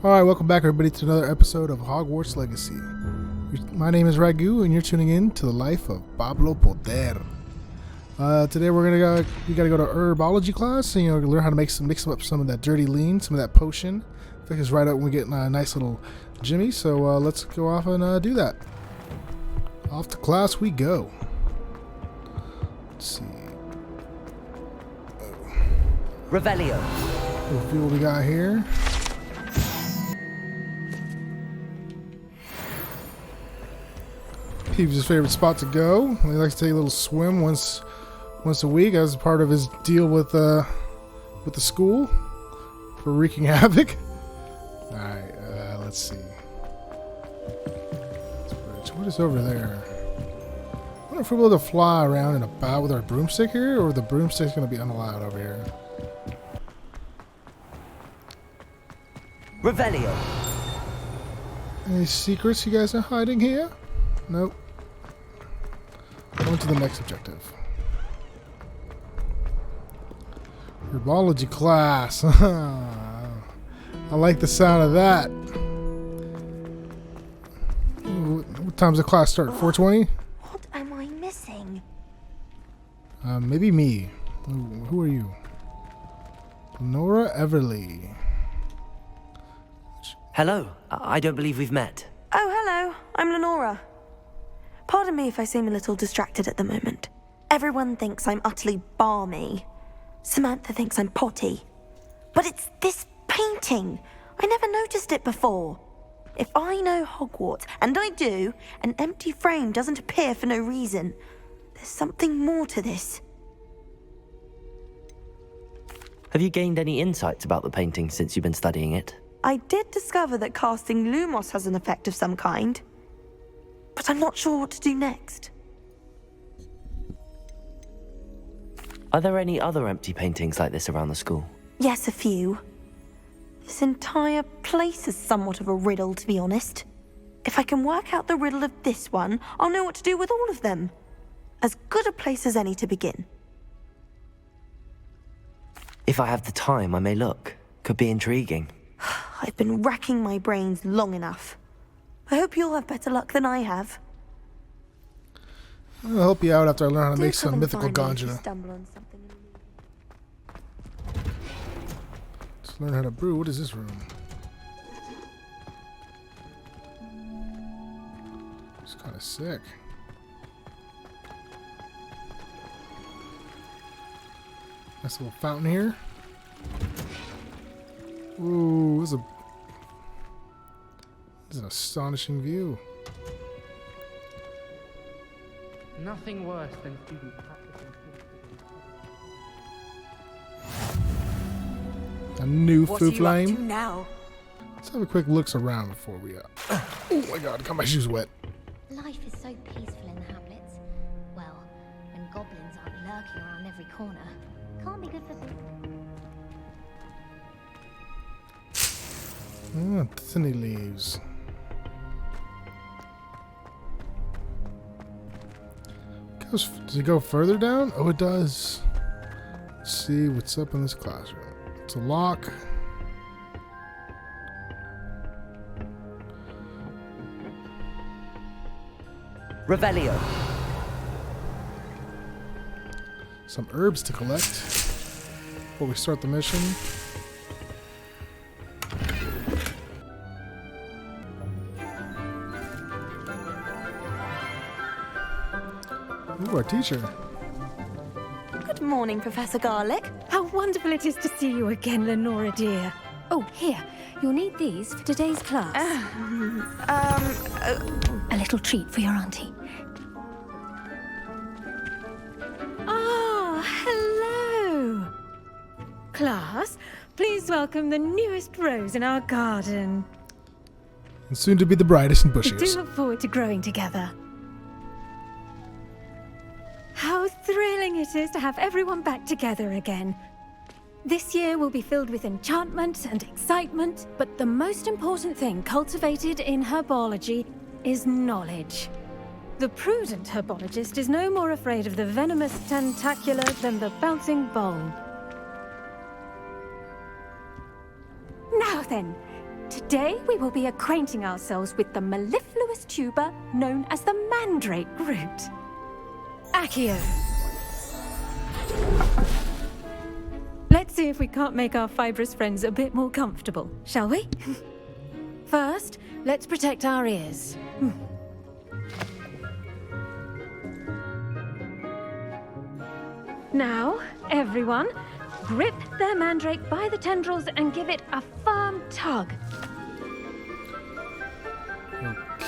Alright, welcome back everybody to another episode of Hogwarts Legacy. My name is Ragu and you're tuning in to the life of Pablo Potter. Today we gotta go to herbology class and learn how to mix up some of that dirty lean, some of that potion. I think it's right up when we get a nice little Jimmy, so let's go off and do that. Off to class we go. Let's see. Revelio. We'll see what we got here. Peeves' favorite spot to go. He likes to take a little swim once a week as part of his deal with the school for wreaking havoc. All right, let's see. What is over there? I wonder if we're able to fly around and about with our broomstick here, or the broomstick's going to be unallowed over here. Revelio. Any secrets you guys are hiding here? Nope. On to the next objective. Herbology class. I like the sound of that. What time's the class start? 4:20? What am I missing? Maybe me. Who are you? Nora Everly. Hello. I don't believe we've met. Oh, hello. I'm Lenora. Pardon me if I seem a little distracted at the moment. Everyone thinks I'm utterly balmy. Samantha thinks I'm potty. But it's this painting. I never noticed it before. If I know Hogwarts, and I do, an empty frame doesn't appear for no reason. There's something more to this. Have you gained any insights about the painting since you've been studying it? I did discover that casting Lumos has an effect of some kind. But I'm not sure what to do next. Are there any other empty paintings like this around the school? Yes, a few. This entire place is somewhat of a riddle, to be honest. If I can work out the riddle of this one, I'll know what to do with all of them. As good a place as any to begin. If I have the time, I may look. Could be intriguing. I've been racking my brains long enough. I hope you'll have better luck than I have. I'll help you out after I learn how to make some come mythical find me if you ganja. stumble on something. Let's learn how to brew. What is this room? It's kind of sick. Nice little fountain here. Ooh, this is an astonishing view. Nothing worse than students practicing. A new What foo are you up to flame. now? Let's have a quick looks around before we oh my god, got my shoes wet. Life is so peaceful in the hamlets. Well, when goblins aren't lurking around every corner. Can't be good for people. Thinny leaves. Does it go further down? Oh, it does. Let's see what's up in this classroom. It's a lock. Revelio. Some herbs to collect before we start the mission. Ooh, our teacher. Good morning, Professor Garlick. How wonderful it is to see you again, Lenora dear. Oh, here. You'll need these for today's class. A little treat for your auntie. Ah, hello. Class, please welcome the newest rose in our garden. And soon to be the brightest and We do bushiest. look forward to growing together. How thrilling it is to have everyone back together again. This year will be filled with enchantment and excitement, but the most important thing cultivated in herbology is knowledge. The prudent herbologist is no more afraid of the venomous tentacular than the bouncing bulb. Now then, Today we will be acquainting ourselves with the mellifluous tuber known as the mandrake root. Accio. Let's see if we can't make our fibrous friends a bit more comfortable, shall we? First, let's protect our ears. Now, everyone, grip their mandrake by the tendrils and give it a firm tug.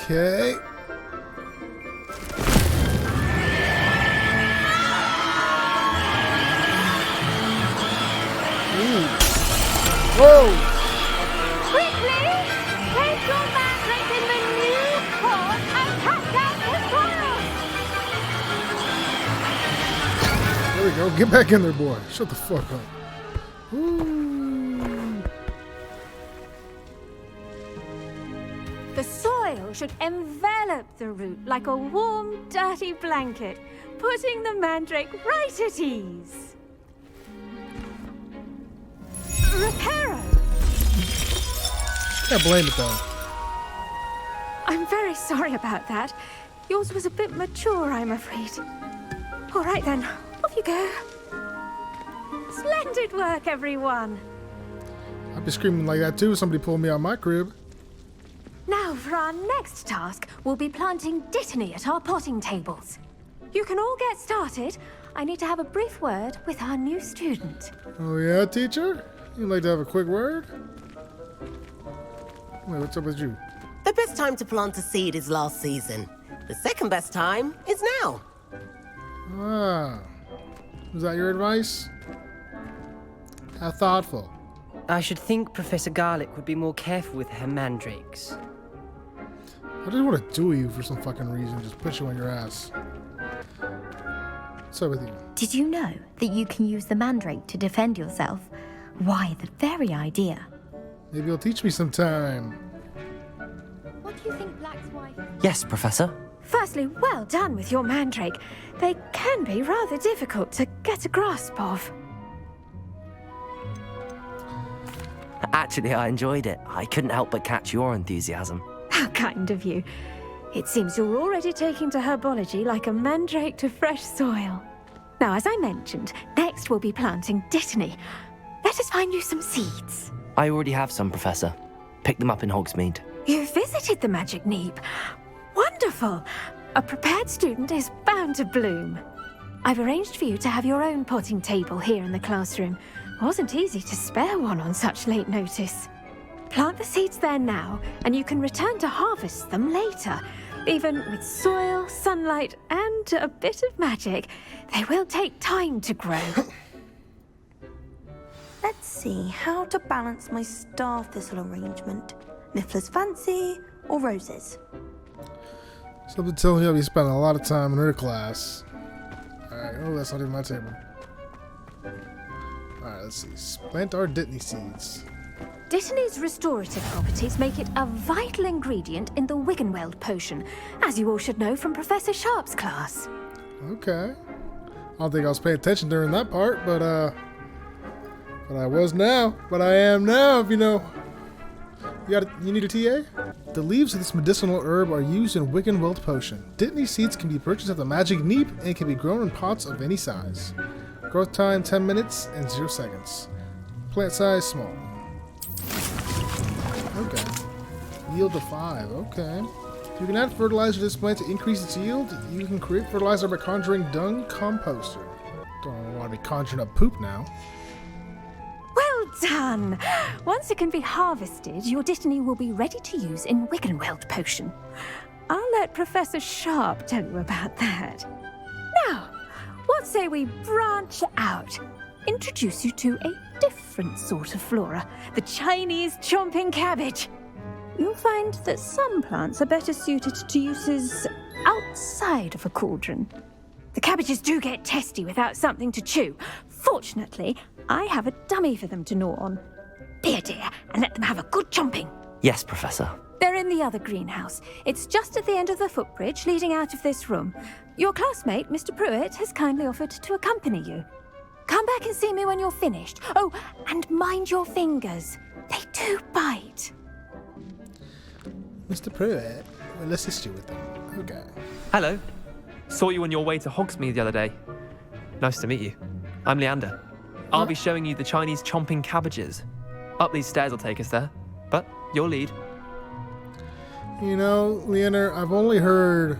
Okay. Ooh. Whoa! Quickly, take your mandrake in the new pot and cut down the soil! There we go. Get back in there, boy. Shut the fuck up. Ooh. The soil should envelop the root like a warm, dirty blanket, putting the mandrake right at ease. Reparo! Can't blame it though. I'm very sorry about that. Yours was a bit mature, I'm afraid. All right then, off you go. Splendid work, everyone. I'd be screaming like that too if somebody pulled me out of my crib. Now for our next task, we'll be planting dittany at our potting tables. You can all get started. I need to have a brief word with our new student. Oh yeah, teacher? You'd like to have a quick word? Wait, what's up with you? The best time to plant a seed is last season. The second best time is now. Ah. Was that your advice? How thoughtful. I should think Professor Garlic would be more careful with her mandrakes. I just want to do you for some fucking reason. Just put you on your ass. What's up with you? Did you know that you can use the mandrake to defend yourself? Why, the very idea. Maybe you'll teach me sometime. What do you think Black's wife... Yes, Professor. Firstly, well done with your mandrake. They can be rather difficult to get a grasp of. Actually, I enjoyed it. I couldn't help but catch your enthusiasm. How kind of you. It seems you're already taking to herbology like a mandrake to fresh soil. Now, as I mentioned, next we'll be planting dittany. Let us find you some seeds. I already have some, Professor. Pick them up in Hogsmeade. You visited the Magic Neep. Wonderful. A prepared student is bound to bloom. I've arranged for you to have your own potting table here in the classroom. Wasn't easy to spare one on such late notice. Plant the seeds there now, and you can return to harvest them later. Even with soil, sunlight, and a bit of magic, they will take time to grow. Let's see how to balance my star thistle arrangement. Niffler's fancy or roses? Something telling me I'll be spending a lot of time in her class. Alright, oh, that's not even my table. Alright, let's see. Plant our dittany seeds. Dittany's restorative properties make it a vital ingredient in the Wiggenweld potion, as you all should know from Professor Sharp's class. Okay. I don't think I was paying attention during that part, but I was now. But I am now, if you know. You need a TA? The leaves of this medicinal herb are used in Wiggenweld potion. Dittany seeds can be purchased at the Magic Neep and can be grown in pots of any size. Growth time 10 minutes and 0 seconds. Plant size small. Okay. Yield of 5. Okay. You can add fertilizer to this plant to increase its yield. You can create fertilizer by conjuring dung composter. Don't want to be conjuring up poop now. Well done! Once it can be harvested, your dittany will be ready to use in Wiggenweld potion. I'll let Professor Sharp tell you about that. Now, what say we branch out? Introduce you to a different sort of flora, the Chinese chomping cabbage. You'll find that some plants are better suited to uses outside of a cauldron. The cabbages do get testy without something to chew. Fortunately, I have a dummy for them to gnaw on. Be a dear and let them have a good chomping. Yes, Professor. They're in the other greenhouse. It's just at the end of the footbridge leading out of this room. Your classmate, Mr. Pruitt, has kindly offered to accompany you. Come back and see me when you're finished. Oh, and mind your fingers. They do bite. Mr. Pruitt will assist you with them. Okay. Hello. Saw you on your way to Hogsmeade the other day. Nice to meet you. I'm Leander. I'll be showing you the Chinese chomping cabbages. Up these stairs will take us there, but your lead. You know, Leander, I've only heard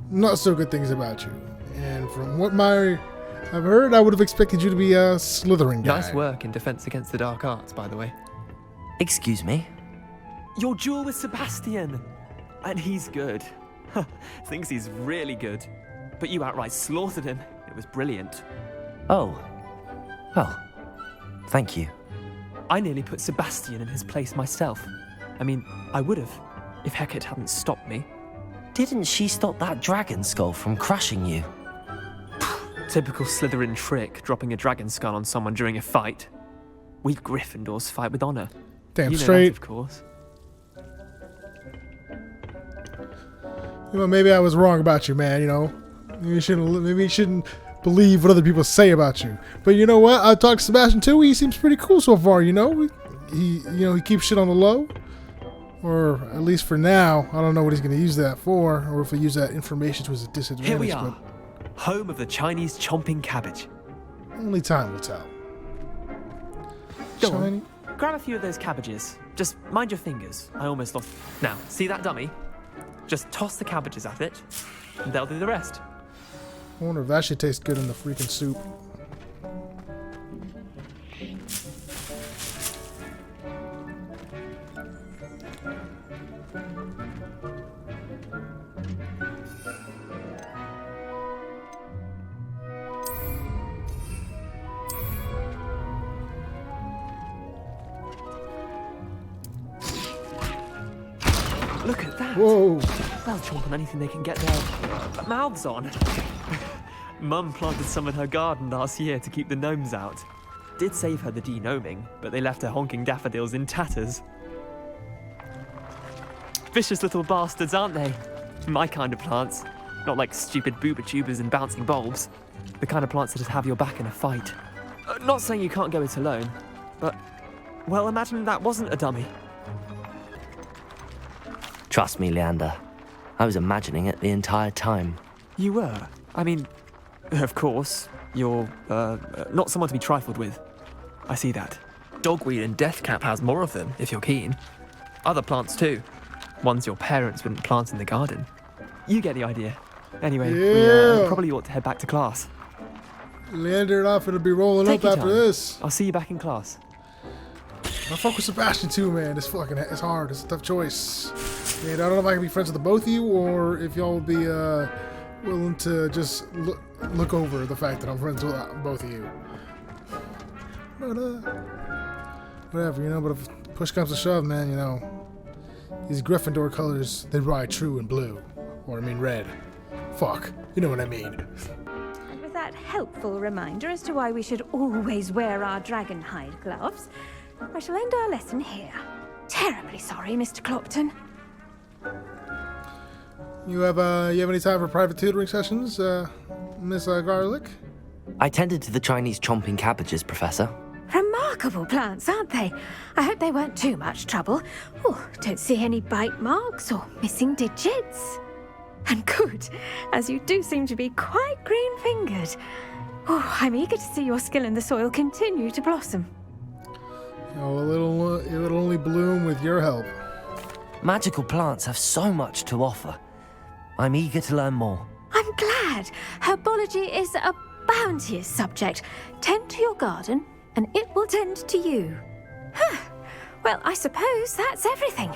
not so good things about you. And from what I've heard, I would have expected you to be a Slytherin guy. Nice work in Defense Against the Dark Arts, by the way. Excuse me? Your duel with Sebastian! And he's good. Thinks he's really good. But you outright slaughtered him. It was brilliant. Oh. Well, thank you. I nearly put Sebastian in his place myself. I mean, I would have, if Hecate hadn't stopped me. Didn't she stop that dragon skull from crushing you? Typical Slytherin trick, dropping a dragon skull on someone during a fight. We Gryffindors fight with honor. Damn you know straight. That, of course. You know, maybe I was wrong about you, man. You know, maybe you shouldn't believe what other people say about you. But you know what? I talked to Sebastian too. He seems pretty cool so far. You know, he keeps shit on the low, or at least for now. I don't know what he's going to use that for, or if he use that information to his disadvantage. Here we are, home of the Chinese chomping cabbage. Only time will tell. Go on, grab a few of those cabbages. Just mind your fingers. I almost lost. Now, see that dummy? Just toss the cabbages at it, and they'll do the rest. I wonder if that should taste good in the freaking soup. Look at that. Whoa. They'll chomp on anything they can get their mouths on. Mum planted some in her garden last year to keep the gnomes out. Did save her the de-gnoming, but they left her honking daffodils in tatters. Vicious little bastards, aren't they? My kind of plants. Not like stupid booba tubers and bouncing bulbs. The kind of plants that just have your back in a fight. Not saying you can't go it alone, but, well, imagine that wasn't a dummy. Trust me, Leander. I was imagining it the entire time. You were? I mean, of course, you're, not someone to be trifled with. I see that. Dogweed and deathcap has more of them, if you're keen. Other plants too. Ones your parents wouldn't plant in the garden. You get the idea. Anyway, we probably ought to head back to class. Leander and I finna be rolling Take up your after time. this. I'll see you back in class. I fuck with Sebastian too, man. It's hard. It's a tough choice. And I don't know if I can be friends with the both of you, or if y'all would be willing to just look over the fact that I'm friends with both of you. But whatever, you know. But if push comes to shove, man, you know, these Gryffindor colors, they ride true in blue, or I mean red. Fuck, you know what I mean. And with that helpful reminder as to why we should always wear our dragon hide gloves, I shall end our lesson here. Terribly sorry, Mr. Clopton. You have any time for private tutoring sessions, Miss Garlic? I tended to the Chinese chomping cabbages, Professor. Remarkable plants, aren't they? I hope they weren't too much trouble. Oh, don't see any bite marks or missing digits. And good, as you do seem to be quite green-fingered. Oh, I'm eager to see your skill in the soil continue to blossom. Oh, it'll only bloom with your help. Magical plants have so much to offer. I'm eager to learn more. I'm glad. Herbology is a bounteous subject. Tend to your garden, and it will tend to you. Well, I suppose that's everything.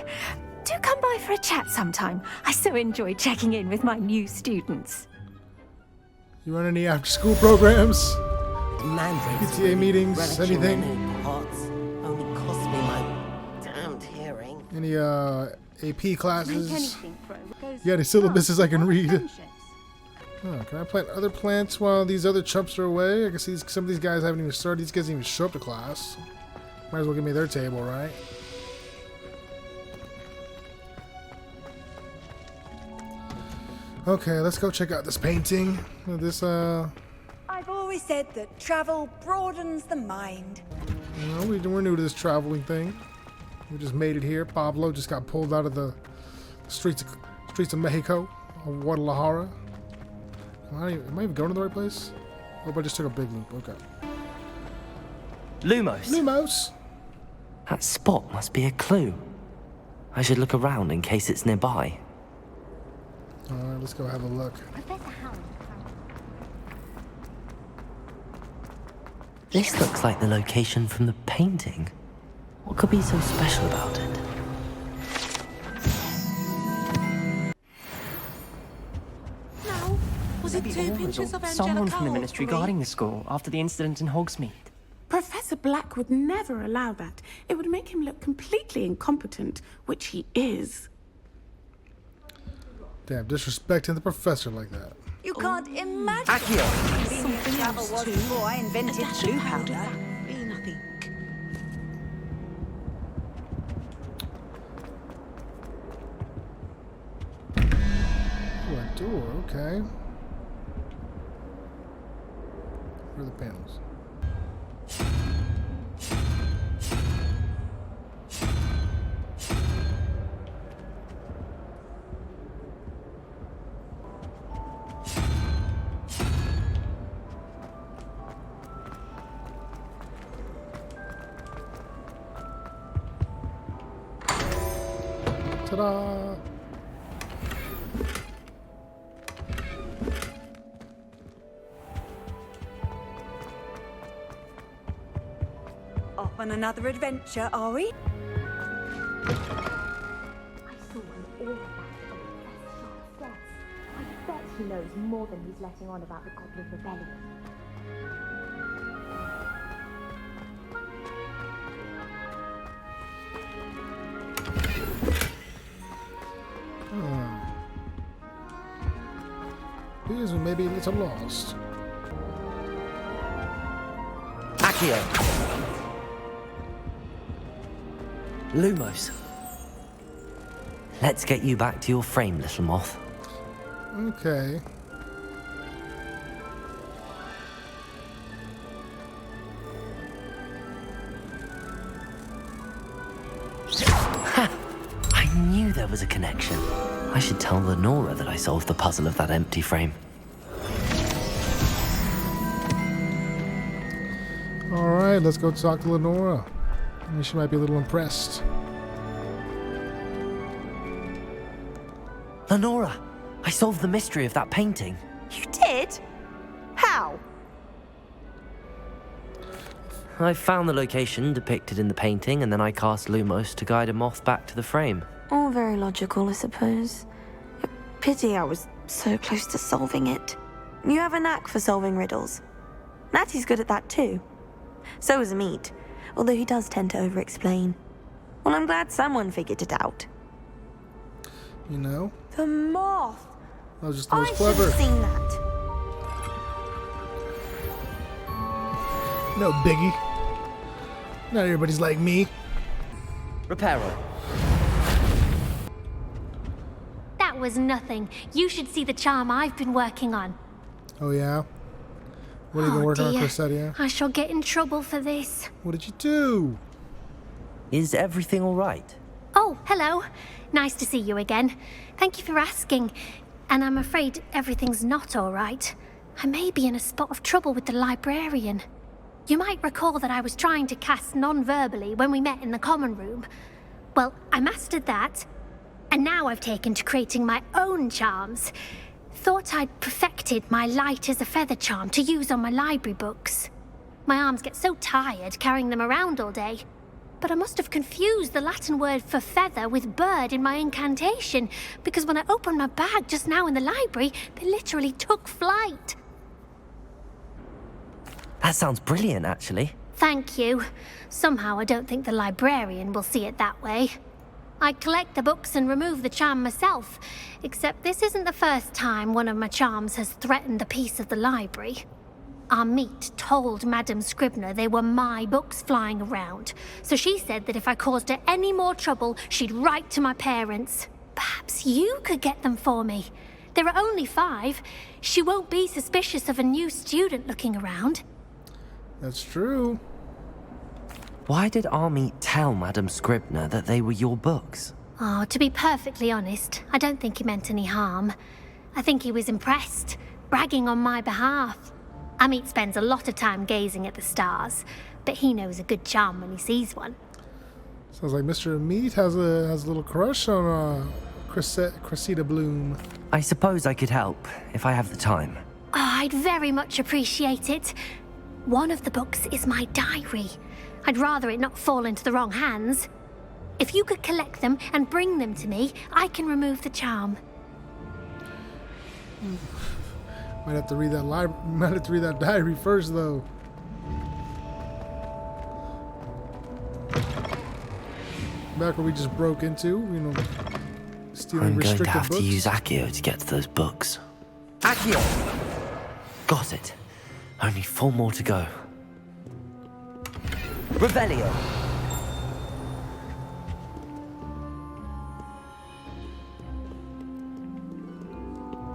Do come by for a chat sometime. I so enjoy checking in with my new students. You run any after-school programs? The mandrakes PTA meetings, anything? Pots only cost me my damned hearing. Any AP classes? You got any syllabuses I can read? Oh, can I plant other plants while these other chumps are away? I can see some of these guys haven't even started. These guys didn't even show up to class. Might as well give me their table, right? Okay, let's go check out this painting. I've always said that travel broadens the mind. You know, we're new to this traveling thing. We just made it here. Pablo just got pulled out of the Streets of Mexico, or Guadalajara. Am I even going to the right place? Oh, but I just took a big leap. Okay. Lumos. Lumos. That spot must be a clue. I should look around in case it's nearby. Alright, let's go have a look. This looks like the location from the painting. What could be so special about it? No. Was it 2 pinches of someone from the Angelica ministry or 3? guarding the school after the incident in Hogsmeade? Professor Black would never allow that. It would make him look completely incompetent, which he is. Damn, disrespecting the professor like that. You can't imagine Accio! how convenient travel was before I invented blue powder. Nothing. Oh, a door, okay. Where are the panels? Ta-da! Off on another adventure, are we? I saw an aura back on I bet he knows more than he's letting on about the Goblin Rebellion. Because we may be a little lost. Accio! Lumos. Let's get you back to your frame, little moth. Okay. Ha! I knew there was a connection. I should tell Lenora that I solved the puzzle of that empty frame. Alright, let's go talk to Lenora. She might be a little impressed. Lenora, I solved the mystery of that painting. You did? How? I found the location depicted in the painting, and then I cast Lumos to guide a moth back to the frame. All very logical, I suppose. Pity I was so close to solving it. You have a knack for solving riddles. Natty's good at that too. So is Amit, although he does tend to over-explain. Well, I'm glad someone figured it out. You know? The moth! That was just the most I clever. should have seen that. No biggie. Not everybody's like me. Reparo. That was nothing. You should see the charm I've been working on. Oh yeah? What have you been working on, dear. Cressetia? I shall get in trouble for this. What did you do? Is everything all right? Oh, hello. Nice to see you again. Thank you for asking. And I'm afraid everything's not all right. I may be in a spot of trouble with the librarian. You might recall that I was trying to cast non-verbally when we met in the common room. Well, I mastered that. And now I've taken to creating my own charms. Thought I'd perfected my light as a feather charm to use on my library books. My arms get so tired carrying them around all day. But I must have confused the Latin word for feather with bird in my incantation, because when I opened my bag just now in the library, they literally took flight. That sounds brilliant, actually. Thank you. Somehow I don't think the librarian will see it that way. I collect the books and remove the charm myself, except this isn't the first time one of my charms has threatened the peace of the library. Amit told Madame Scribner they were my books flying around, so she said that if I caused her any more trouble, she'd write to my parents. Perhaps you could get them for me. There are only 5. She won't be suspicious of a new student looking around. That's true. Why did Amit tell Madame Scribner that they were your books? Oh, to be perfectly honest, I don't think he meant any harm. I think he was impressed, bragging on my behalf. Amit spends a lot of time gazing at the stars, but he knows a good charm when he sees one. Sounds like Mr. Meat has a little crush on Cressida Bloom. I suppose I could help, if I have the time. Oh, I'd very much appreciate it. One of the books is my diary. I'd rather it not fall into the wrong hands. If you could collect them and bring them to me, I can remove the charm. Might have to read that diary first, though. Back where we just broke into, you know, stealing I'm going restricted to have books. to use Accio to get to those books. Accio! Got it. Only 4 more to go. Revelio!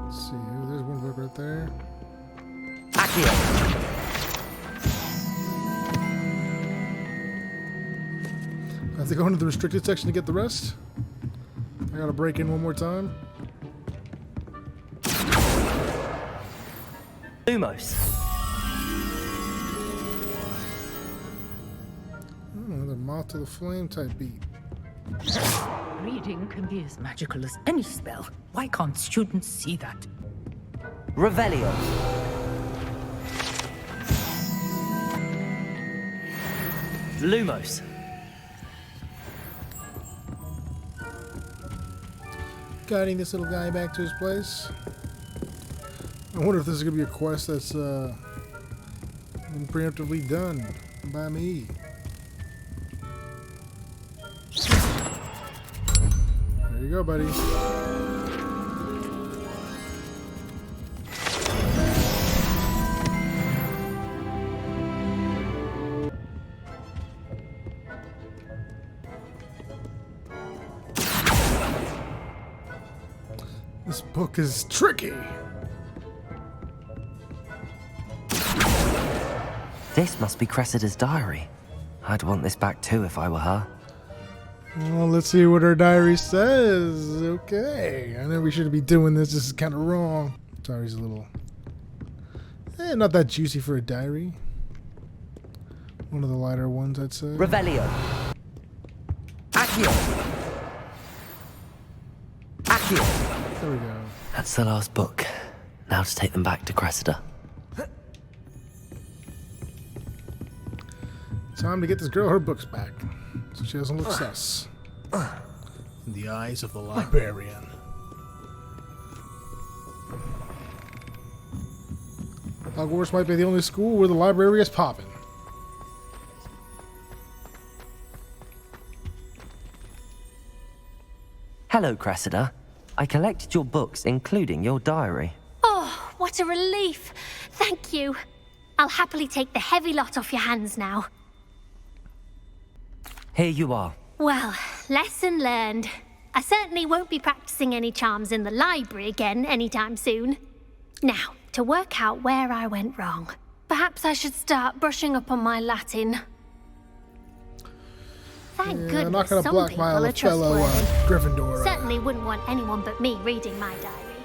Let's see, there's one book right there. Accio! I have to go into the restricted section to get the rest. I gotta break in one more time. Lumos. Another moth to the flame type beat. Reading can be as magical as any spell. Why can't students see that? Revelio! Lumos. Guiding this little guy back to his place. I wonder if this is gonna be a quest that's been preemptively done by me. There you go, buddy. This book is tricky. This must be Cressida's diary. I'd want this back too if I were her. Well, let's see what her diary says. Okay. I know we shouldn't be doing this. This is kind of wrong. Diary's a little... not that juicy for a diary. One of the lighter ones, I'd say. Revelio! Accio! Accio! There we go. That's the last book. Now to take them back to Cressida. Time to get this girl her books back, so she doesn't look sus in the eyes of the librarian. Hogwarts might be the only school where the library is popping. Hello, Cressida. I collected your books, including your diary. Oh, what a relief. Thank you. I'll happily take the heavy lot off your hands now. Here you are. Well, lesson learned. I certainly won't be practicing any charms in the library again anytime soon. Now, to work out where I went wrong. Perhaps I should start brushing up on my Latin. Thank goodness I'm not gonna some block people my are fellow trustworthy. Gryffindor. Certainly wouldn't want anyone but me reading my diary.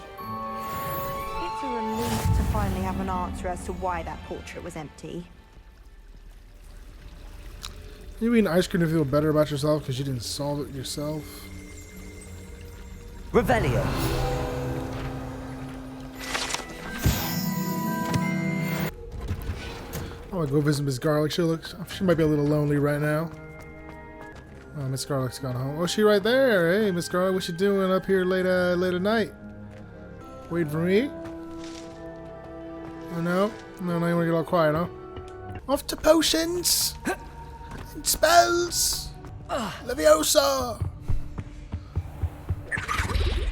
It's a relief to finally have an answer as to why that portrait was empty. You eat ice cream to feel better about yourself because you didn't solve it yourself. Revelio! I'm gonna go visit Miss Garlic. She might be a little lonely right now. Oh, Miss Garlic's gone home. Oh, she right there. Hey, Miss Garlic, what you doing up here late at night? Waiting for me? Oh, no? No, now you wanna get all quiet, huh? Off to potions! And spells! Leviosa!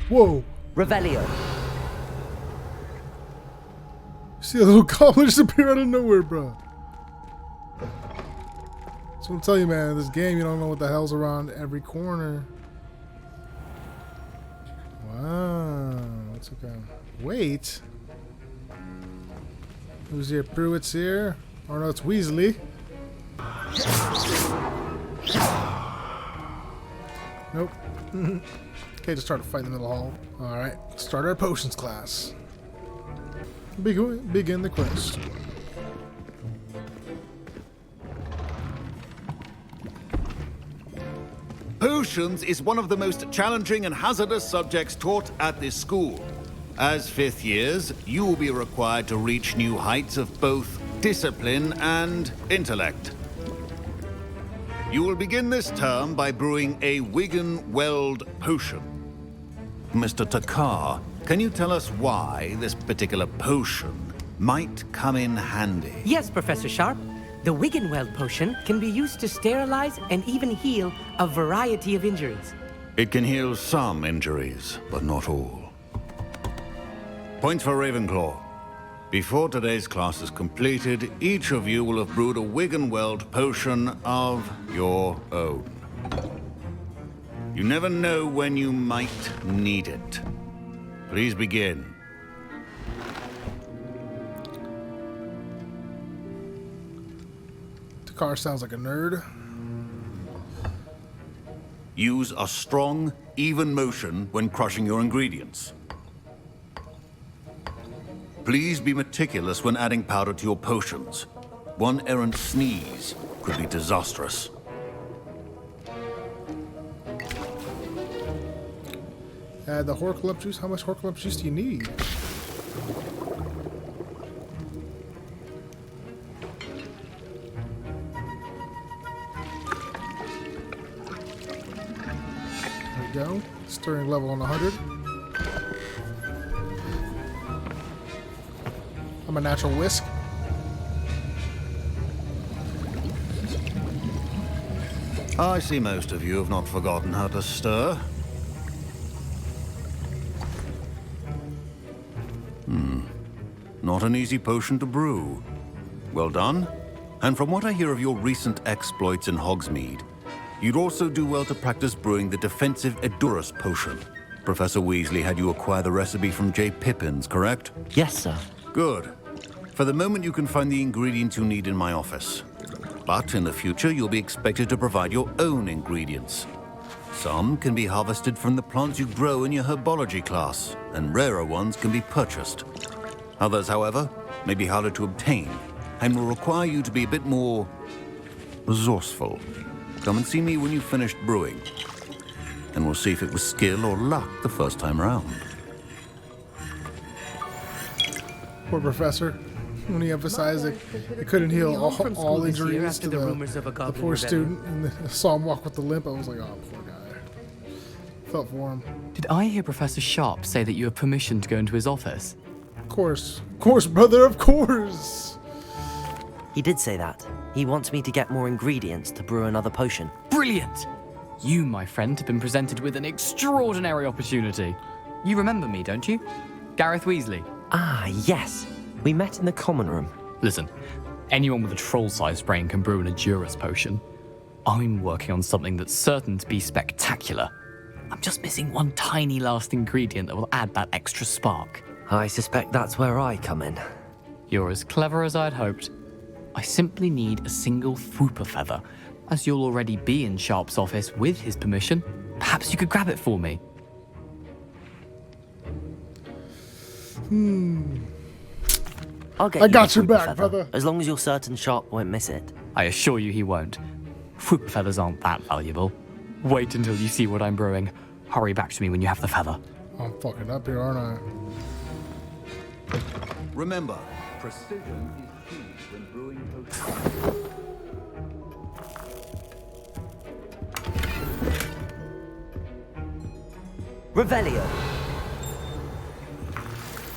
Whoa! Revelio! See a little goblin just appear out of nowhere, bro. So I'm telling you, man, in this game, you don't know what the hell's around every corner. Wow. That's okay. Wait. Who's here? Pruitt's here. Or no, it's Weasley. Nope. Okay, just start a fight in the middle hall. Alright, start our potions class. Begin the quest. Potions is one of the most challenging and hazardous subjects taught at this school. As fifth years, you will be required to reach new heights of both discipline and intellect. You will begin this term by brewing a Wigan-Weld potion. Mr. Takar, can you tell us why this particular potion might come in handy? Yes, Professor Sharp. The Wigan-Weld potion can be used to sterilize and even heal a variety of injuries. It can heal some injuries, but not all. Points for Ravenclaw. Before today's class is completed, each of you will have brewed a Wigan-Weld potion of your own. You never know when you might need it. Please begin. Takar sounds like a nerd. Use a strong, even motion when crushing your ingredients. Please be meticulous when adding powder to your potions. One errant sneeze could be disastrous. Add the Horklump juice. How much Horklump juice do you need? There we go. Stirring level on 100. I'm a natural whisk. I see most of you have not forgotten how to stir. Not an easy potion to brew. Well done. And from what I hear of your recent exploits in Hogsmeade, you'd also do well to practice brewing the defensive Edurus potion. Professor Weasley had you acquire the recipe from J. Pippin's, correct? Yes, sir. Good. For the moment, you can find the ingredients you need in my office. But in the future, you'll be expected to provide your own ingredients. Some can be harvested from the plants you grow in your herbology class, and rarer ones can be purchased. Others, however, may be harder to obtain, and will require you to be a bit more resourceful. Come and see me when you've finished brewing, and we'll see if it was skill or luck the first time around. Poor professor. When he emphasized that he couldn't heal all injuries to the poor student, and I saw him walk with the limp, I was like, oh, poor guy. Felt for him. Did I hear Professor Sharp say that you have permission to go into his office? Of course, brother, of course. He did say that. He wants me to get more ingredients to brew another potion. Brilliant! You, my friend, have been presented with an extraordinary opportunity. You remember me, don't you? Gareth Weasley. Ah, yes. We met in the common room. Listen, anyone with a troll-sized brain can brew an Edurus potion. I'm working on something that's certain to be spectacular. I'm just missing one tiny last ingredient that will add that extra spark. I suspect that's where I come in. You're as clever as I'd hoped. I simply need a single Fwooper feather. As you'll already be in Sharp's office with his permission, perhaps you could grab it for me. I'll get I you got the your Fwooper back, feather, brother. as long as you're certain Sharp won't miss it. I assure you he won't. Fwooper feathers aren't that valuable. Wait until you see what I'm brewing. Hurry back to me when you have the feather. I'm fucking up here, aren't I? Remember, precision is key when brewing potions. Revelio.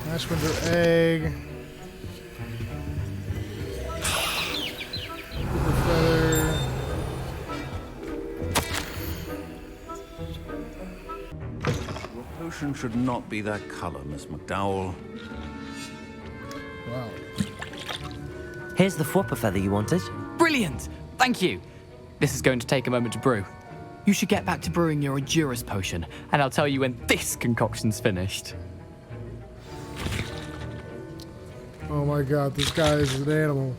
Mashed winter egg. Feather. Your potion should not be that color, Miss McDowell. Wow. Here's the Fwooper feather you wanted. Brilliant! Thank you. This is going to take a moment to brew. You should get back to brewing your Edurus potion, and I'll tell you when this concoction's finished. Oh my god, this guy is an animal.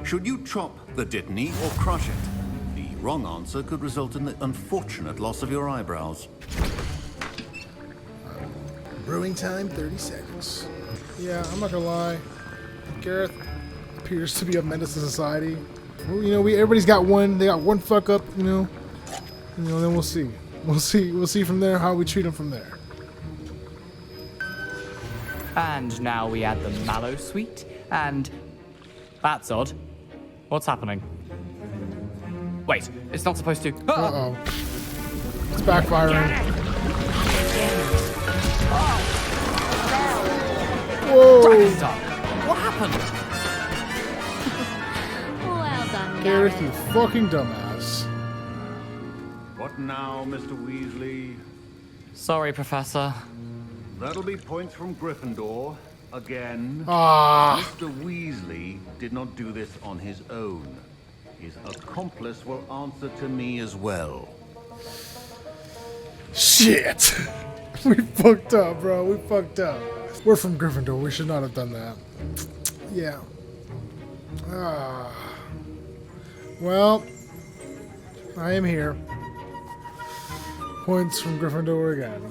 Should you chop the Dittany or crush it? Be Wrong answer could result in the unfortunate loss of your eyebrows. Brewing time, 30 seconds. Yeah, I'm not gonna lie. Gareth appears to be a menace to society. Well, you know, everybody's got one. They got one fuck up. You know. Then we'll see. We'll see from there how we treat him from there. And now we add the mallow sweet, and that's odd. What's happening? Wait, it's not supposed to. Uh-oh. It's backfiring. Whoa! What happened? Well done, Gareth, Gareth. you fucking dumbass. What now, Mr. Weasley? Sorry, Professor. That'll be points from Gryffindor. Again. Ah. Mr. Weasley did not do this on his own. His accomplice will answer to me as well. Shit! We fucked up, bro. We fucked up. We're from Gryffindor. We should not have done that. Yeah. Well, I am here. Points from Gryffindor again.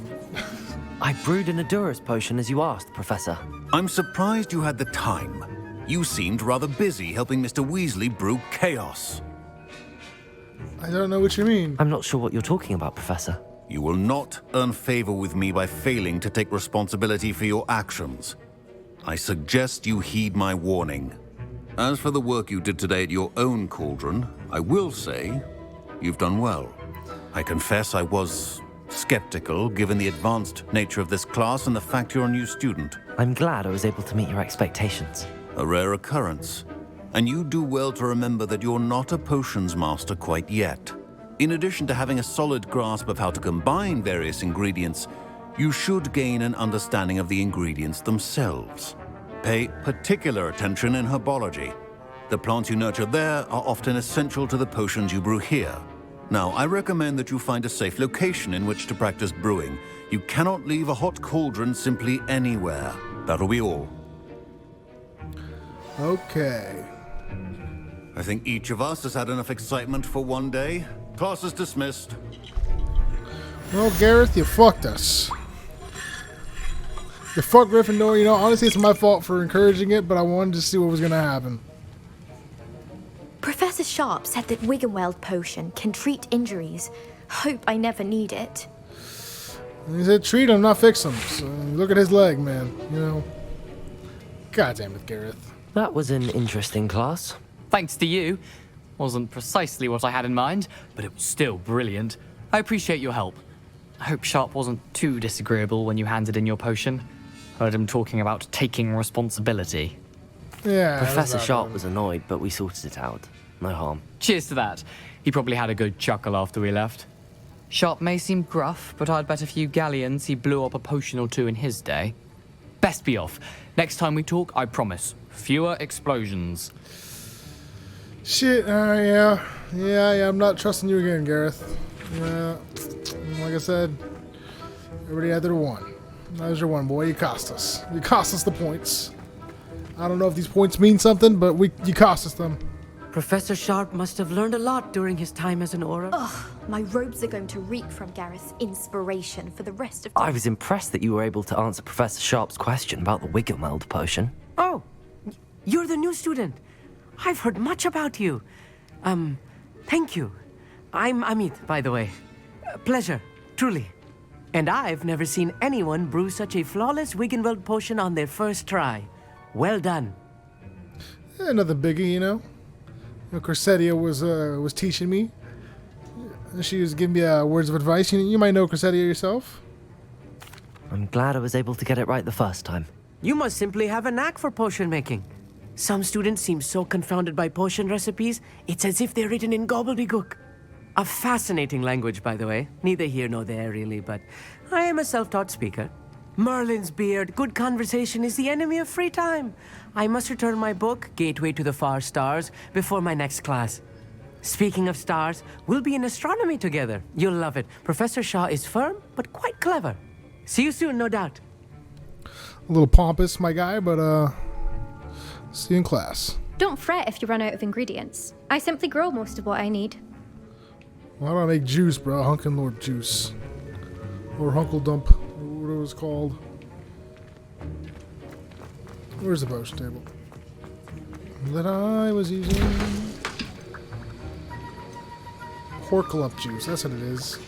I brewed an Adurus potion as you asked, Professor. I'm surprised you had the time. You seemed rather busy helping Mr. Weasley brew chaos. I don't know what you mean. I'm not sure what you're talking about, Professor. You will not earn favor with me by failing to take responsibility for your actions. I suggest you heed my warning. As for the work you did today at your own cauldron, I will say you've done well. I confess I was skeptical given the advanced nature of this class and the fact you're a new student. I'm glad I was able to meet your expectations. A rare occurrence. And you do well to remember that you're not a potions master quite yet. In addition to having a solid grasp of how to combine various ingredients, you should gain an understanding of the ingredients themselves. Pay particular attention in herbology. The plants you nurture there are often essential to the potions you brew here. Now, I recommend that you find a safe location in which to practice brewing. You cannot leave a hot cauldron simply anywhere. That'll be all. Okay. I think each of us has had enough excitement for one day. Class is dismissed. Well, Gareth, you fucked us. You fucked Gryffindor. You know, honestly, it's my fault for encouraging it, but I wanted to see what was going to happen. Professor Sharp said that Wiggenweld potion can treat injuries. Hope I never need it. And he said treat him, not fix him. So look at his leg, man. You know. God damn it, Gareth. That was an interesting class. Thanks to you. Wasn't precisely what I had in mind, but it was still brilliant. I appreciate your help. I hope Sharp wasn't too disagreeable when you handed in your potion. Heard him talking about taking responsibility. Yeah. Professor Sharp was annoyed, but we sorted it out. No harm. Cheers to that. He probably had a good chuckle after we left. Sharp may seem gruff, but I'd bet a few galleons he blew up a potion or two in his day. Best be off. Next time we talk, I promise. Fewer explosions. Shit, yeah, I'm not trusting you again, Gareth. Yeah, like I said, everybody had their one. That was your one, boy. You cost us. You cost us the points. I don't know if these points mean something, but you cost us them. Professor Sharp must have learned a lot during his time as an Auror. Ugh, my robes are going to reek from Gareth's inspiration for the rest of I was impressed that you were able to answer Professor Sharp's question about the Wiggenweld potion. Oh, you're the new student. I've heard much about you. Thank you. I'm Amit, by the way. Pleasure, truly. And I've never seen anyone brew such a flawless Wiggenweld potion on their first try. Well done. Yeah, nothing biggie, you know. Corsetia was teaching me. She was giving me words of advice. You might know Corsetia yourself. I'm glad I was able to get it right the first time. You must simply have a knack for potion making. Some students seem so confounded by potion recipes, it's as if they're written in gobbledygook. A fascinating language, by the way. Neither here nor there, really, but I am a self-taught speaker. Merlin's beard, good conversation is the enemy of free time. I must return my book, Gateway to the Far Stars, before my next class. Speaking of stars, we'll be in astronomy together. You'll love it. Professor Shaw is firm, but quite clever. See you soon, no doubt. A little pompous, my guy, but see you in class. Don't fret if you run out of ingredients. I simply grow most of what I need. Why don't I make juice, bro? Hunkin' Lord juice. Or Hunkle Dump. Or what it was called. Where's the potion table? That I was using. Horkalup juice, that's what it is.